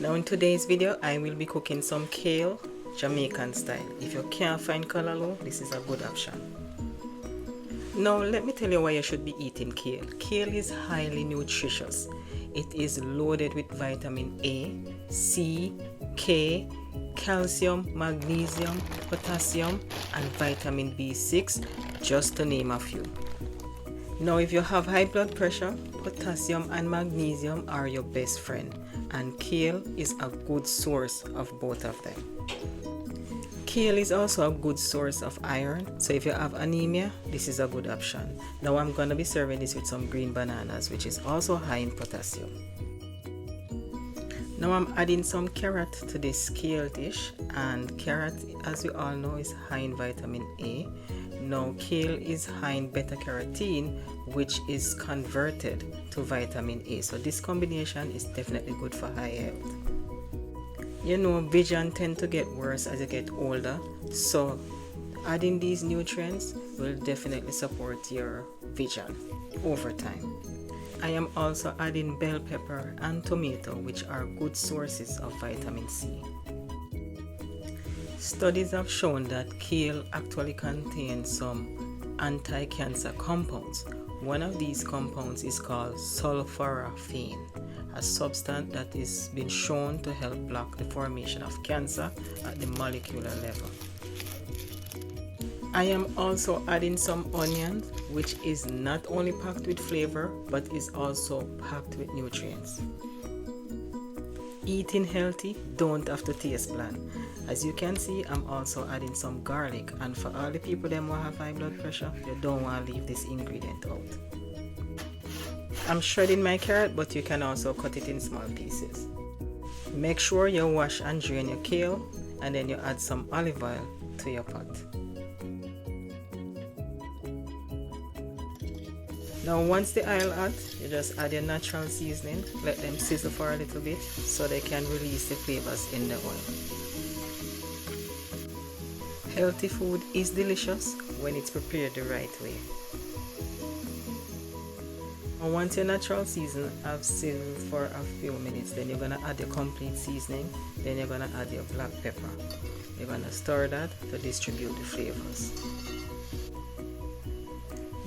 Now in today's video, I will be cooking some kale, Jamaican style. If you can't find callaloo, this is a good option. Now let me tell you why you should be eating kale. Kale is highly nutritious. It is loaded with vitamin A, C, K, calcium, magnesium, potassium, and vitamin B6, just to name a few. Now if you have high blood pressure, potassium and magnesium are your best friend, and kale is a good source of both of them. Kale is also a good source of iron, so if you have anemia, this is a good option. Now I'm going to be serving this with some green bananas, which is also high in potassium. Now I'm adding some carrot to this kale dish, and carrot, as we all know, is high in vitamin A. Now kale is high in beta carotene, which is converted to vitamin A, so this combination is definitely good for high health. You know, vision tend to get worse as you get older, so adding these nutrients will definitely support your vision over time. I am also adding bell pepper and tomato, which are good sources of vitamin C. Studies have shown that kale actually contains some anti-cancer compounds. One of these compounds is called sulforaphane, a substance that is been shown to help block the formation of cancer at the molecular level. I am also adding some onion, which is not only packed with flavor but is also packed with nutrients. Eating healthy don't have to taste bland. As you can see, I'm also adding some garlic, and for all the people that have high blood pressure, you don't want to leave this ingredient out. I'm shredding my carrot, but you can also cut it in small pieces. Make sure you wash and drain your kale, and then you add some olive oil to your pot. Now once the oil hot, you just add your natural seasoning, let them sizzle for a little bit so they can release the flavors in the oil. Healthy food is delicious when it's prepared the right way. And once your natural season have sizzled for a few minutes, then you're going to add your complete seasoning, then you're going to add your black pepper. You're going to stir that to distribute the flavors.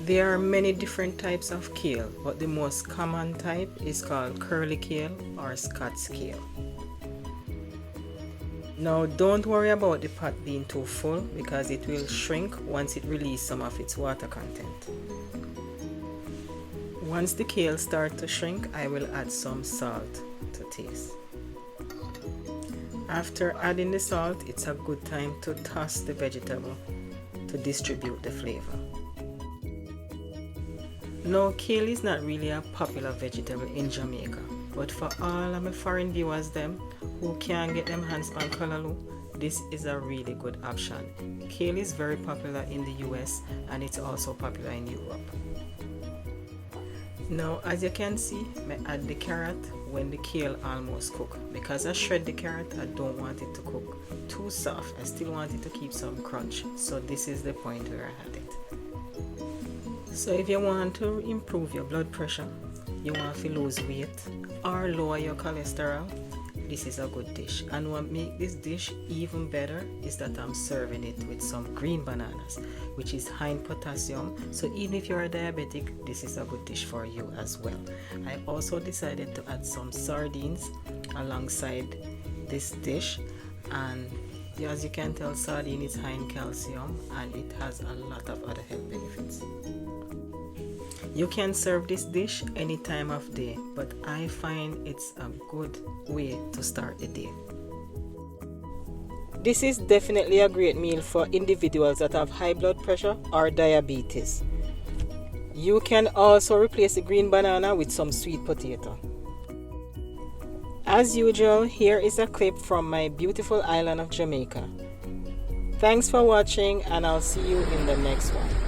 There are many different types of kale, but the most common type is called curly kale or Scots kale. Now don't worry about the pot being too full, because it will shrink once it releases some of its water content. Once the kale starts to shrink, I will add some salt to taste. After adding the salt, it's a good time to toss the vegetable to distribute the flavor. Now, kale is not really a popular vegetable in Jamaica, but for all of my foreign viewers them who can't get them hands on callaloo, this is a really good option. Kale is very popular in the US, and it's also popular in Europe. Now, as you can see, I add the carrot when the kale almost cook. Because I shred the carrot, I don't want it to cook too soft. I still want it to keep some crunch. So this is the point where I add it. So if you want to improve your blood pressure, you want to lose weight or lower your cholesterol, this is a good dish. And what makes this dish even better is that I'm serving it with some green bananas, which is high in potassium. So even if you're a diabetic, this is a good dish for you as well. I also decided to add some sardines alongside this dish, and as you can tell, sardine is high in calcium and it has a lot of other health benefits. You can serve this dish any time of day, but I find it's a good way to start the day. This is definitely a great meal for individuals that have high blood pressure or diabetes. You can also replace the green banana with some sweet potato. As usual, here is a clip from my beautiful island of Jamaica. Thanks for watching, and I'll see you in the next one.